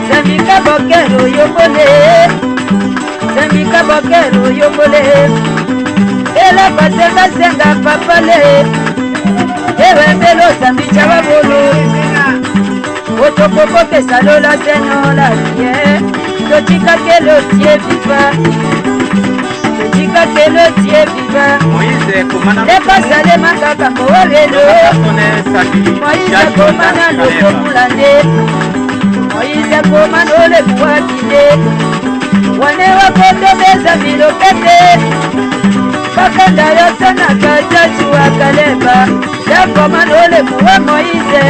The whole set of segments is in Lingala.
Zambika bokero yobole Zambika bokero yobole Ela basenga senga papale Ewe melo zambicha wabolo Otoko pesa lola senola tie Tochika kelo tie viva Tochika kelo tie viva Moïse komana Eko sale makaka mowelelo Moïse komana loko mulande Moïse komana ole muwakile Wane wakoto beza bilokete Bakanda yosana kajachu wakaleba Yakomana ole muwa Moïse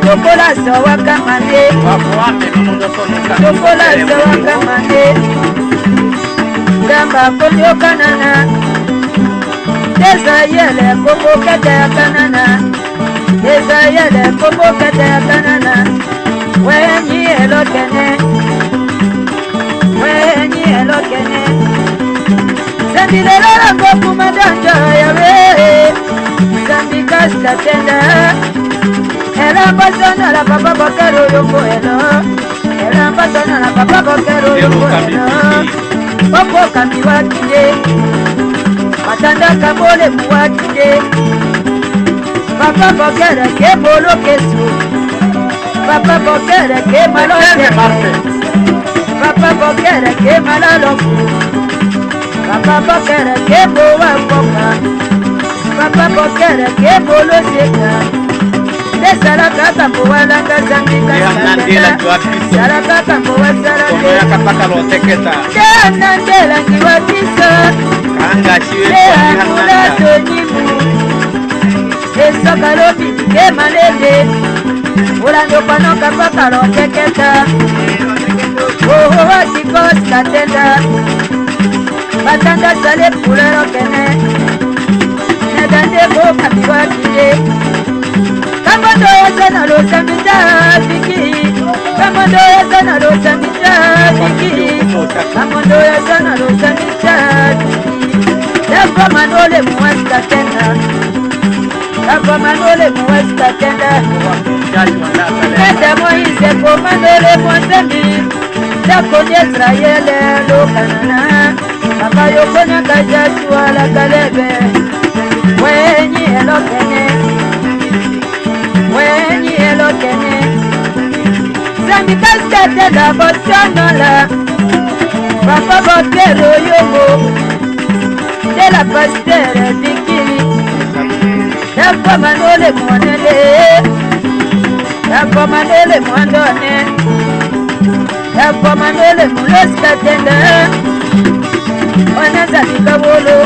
Tokola sawa kamande Tokola sawa kamande Damba konyo kanana Deza yele kobo kete ya kanana Deza yele kobo kete ya kanana Wenyi elokene Wenyi elokene Zambile la koku madanja yawe Zambika statenda Ela basona la papa bokero yoko elo Ela basona la papa bokero yoko elo Popo kambi wakide Matanda kamole muwakide Papa bokere ke bolo kesu Papa bokere ke malose Papa bokere ke malaloku Papa bokere ke bowa boka Papa bokere ke bolo seka Salaka kamboa langa zambika Salaka kamboa salaka kapaka loteketa Nandela ngiwatisa Kanga chiwe Leanula tonimu Esoka lopi ke malede Ulando pano kapaka loteketa Oho wasikos katenda Batanda sale pulero kene Nedande bo kabiwa kide Kamondo ya sana lo sambita biki Kamondo ya sana lo sambita biki Kamondo ya sana lo sambita biki Dako manole muwesta tenda Dako manole muwesta tenda Nete Moïse komandole mwanzemi Dako Yezraele lo kanana Kaka yokonya kajashua la kalebe Wenyi elokene Wenyi elokene Zambika state la botonola Papa bokero yogo De la pastere dikiri Dako manole mwanele Dako manole mwandone Dako manole muloska tenda Waneza mikabolo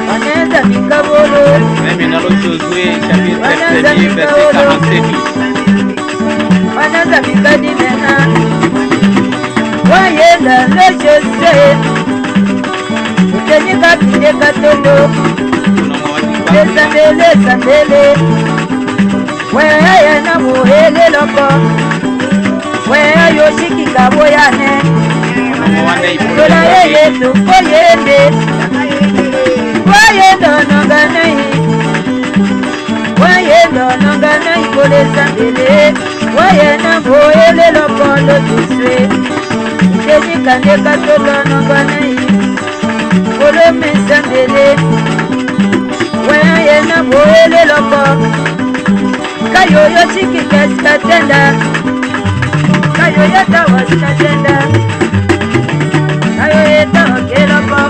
Waneza mikabolo Dans Josué chapitre 1 verset 47. Waneza mikadi mena Wayenda le Josué Utenika pide katondo Sambele Weye na muhele loko Weye yoshiki kaboyane Tola yeye tuko yende Wayendo nonganai Wayendo nonganai kole sambele Wayena boele lokolo tuswe Teni kande katolo nonganai Kolo mesambele Wayena boele loko Kayoyo chiki kaskatenda Kayoyo tawaskatenda Kayoyo tawakeloko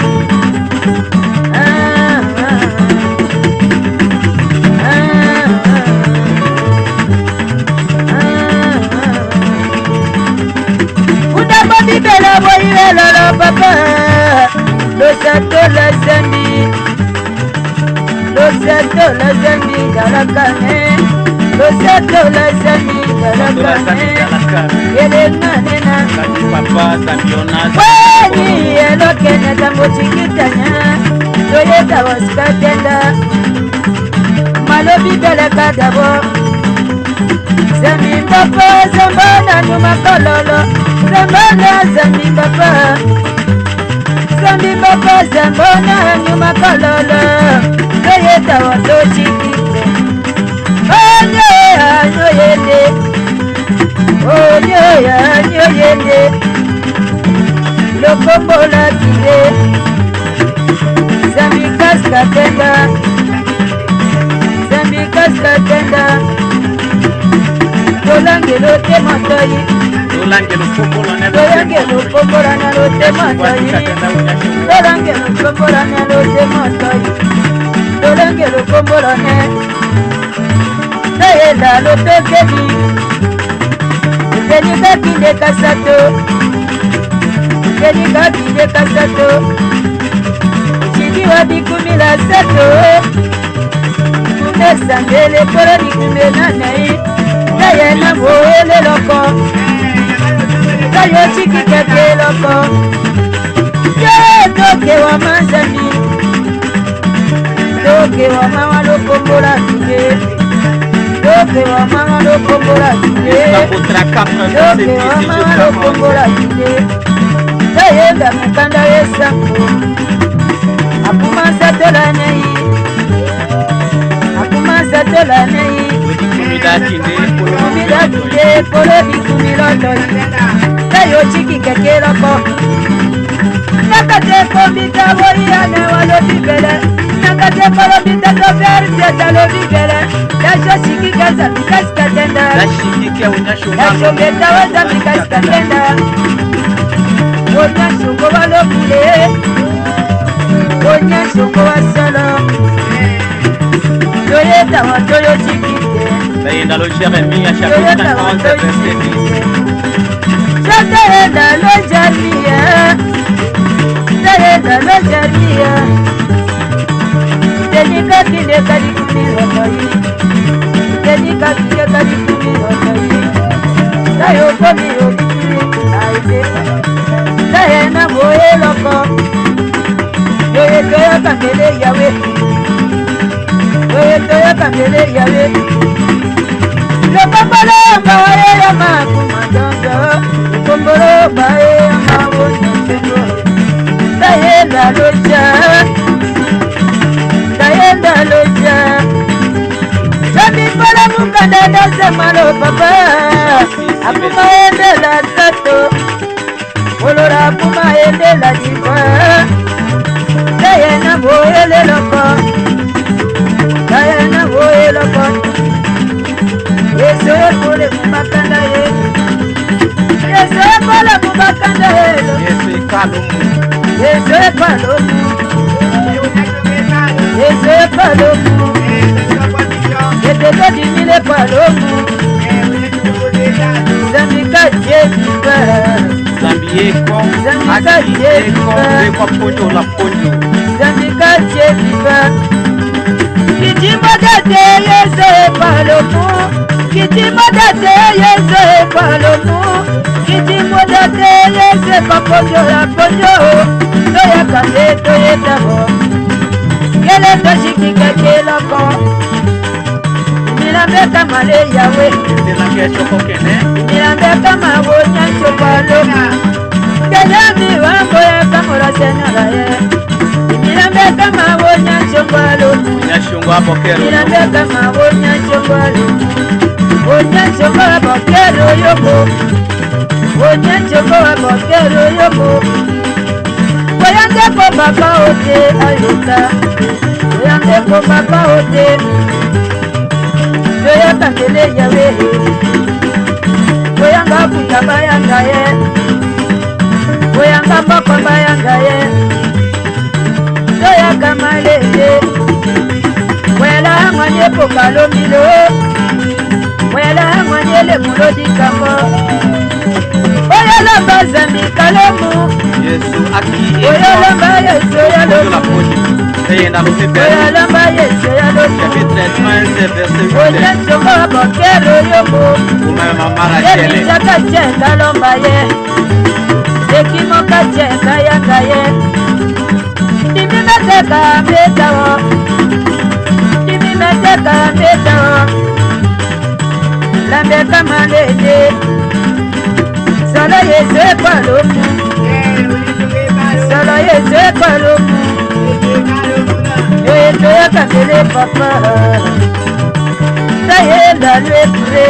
Bibela boyela la papa Lo sato la zambi Lo sato la zambi dalakane Lo sato la zambi dalakane Yele nanena Papa zambiona Weni yelo kene tambo chikitanya Toyeta waskatenda Malo bibela kadabo Zambi papa zambana nyuma kololo Zambona zambi papa zambona nyuma kololo Toyeta wato chikite Anye ano yende Lende Lokombola Kile Zambikas Katenda Zambikas Katenda Tolangelo Tematoi Tolangelo Kombola na Tolangelo Kombola na Tematoi Tolangelo Kombola na Tematoi Tolangelo Kombola na Tayenda Lopekeli Tenika Kinde Kasato Tenika Kinde Kasato Chidiwa Bikumila Sato Kumesangele Koro Bikumena Nei Tayena Moele Loko Tayo Chiki Kake Loko Toke wa Manzani Toke wa Mama Lokombola Kinde Toke wa Mama Lokombola Kinde Toke wa Mama Lokombola Kinde Tayenda Mukanda Yesanko Akumasa Tola Nei Akumasa Tola Nei Kumida Kinde Kolo Bikumila Toi Tayo Chiki Keke Loko Nakate Komita Woyane Walo Bibele Nakate Kolomita Toferi Sieta Lo Bibele Dasho Shiki Gaza Bikas Katenda Dasho Beta Waza Bikas Katenda Wonya Shoko Walo Bile Wonya Shoko Wasolo Toyota Wa Toyo Chiki Tayenda Lo Jeremia chapitre 11 verset 10 Tayenda Lo Jeremia Tayenda Lo Jeremia Tenika Kinde Kalikumi Wakoi Tenika Kinde Kalikumi Wakoi Tayo Komi Obikiri Aide Tayena Moe Loko Yoye Toya Kamele Yawe Yoye Toya Kamele Yawe Lokombolo Bae Yama Kumadondo Lokombolo Bae Yama Wonyosengo Tayenda Loja Tayenda Loja Sami Pala Mukanda Nasemalo Papa Akuma Ende La Sato Olora Akuma Ende La Diva Tayena Boele Loko Tayena Boele Loko Yeso Pole Kumakanda Ye Yeso Pole Kumakanda Ye Yesu Kalomu Yeso Kalomu Yeso Kalomu Yeso Dimile Kalomu Zambika Jebiba Zambieko Zambika Jebiba Kwa Ponyo la Ponyo Zambika Jebiba Kitimo Date Yeso Kalomu Kitimo Date Yeso Kalomu Kitimo Date Yeso Ponyo la Ponyo Toya Kande Toya Tabo Kele Toshiki Keke Loko Nilambe Male Yawe Nilambe Choko Kene Nilambe Mawonya Chopalo Kajami Wambo ya Kamura Senara Ye Nilambe Mawonya Chopalo Nyashungo Apokero Nilambe Mawonya Chopalo Wonya Chopalo Apokero Yoko Wonya Chopalo Apokero Yoko Woyande ko Baba Ote Ayota Woyande ko Baba Ote Toya Kamele Yawe Woyanga Kuta Bayanga Ye Woyanga Mboko Bayanga Ye Toya Kamale Ye Wela Mwanye Pokalo Milo Wela Mwanye Le Mulodi Kambo Oyala Bazami Kalomu Yesu Aki Oyala Yesu Yalo Tayenda Lo Pepe Oyala Yesu Yalo chapitre 13 verset 8 Oye Choko Apokero Yoko Kumema Marachele Yebija Kachenda Lomba Ye Ekimo Kachenda Yanga Ye Timimeteka Metawo Timimeteka Metawo Lambe Kamalede Solo Yesu Ekwalumu Solo Yesu Ekwalumu Yesu Ekwalumu Papa Tayenda Lwekure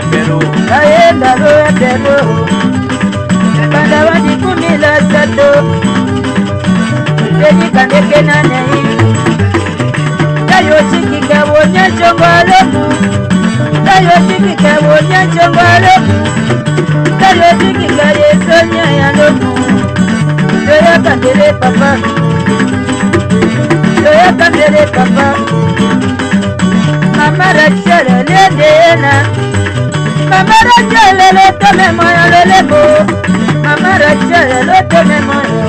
Ebero. Aenda lo ebero. Banda wadi kumila sato. Teni kandeke na nei. Tayo chiki kawonya chongwalomu. Tayo chiki kawonya chongwalomu. Tayo chiki kaye sonya ya lomu. Soya kandele papa. Soya kandele papa. Mama Rachel lendena. Mama Rachel le tome moyo lelebo. Mama Rachel le tome moyo.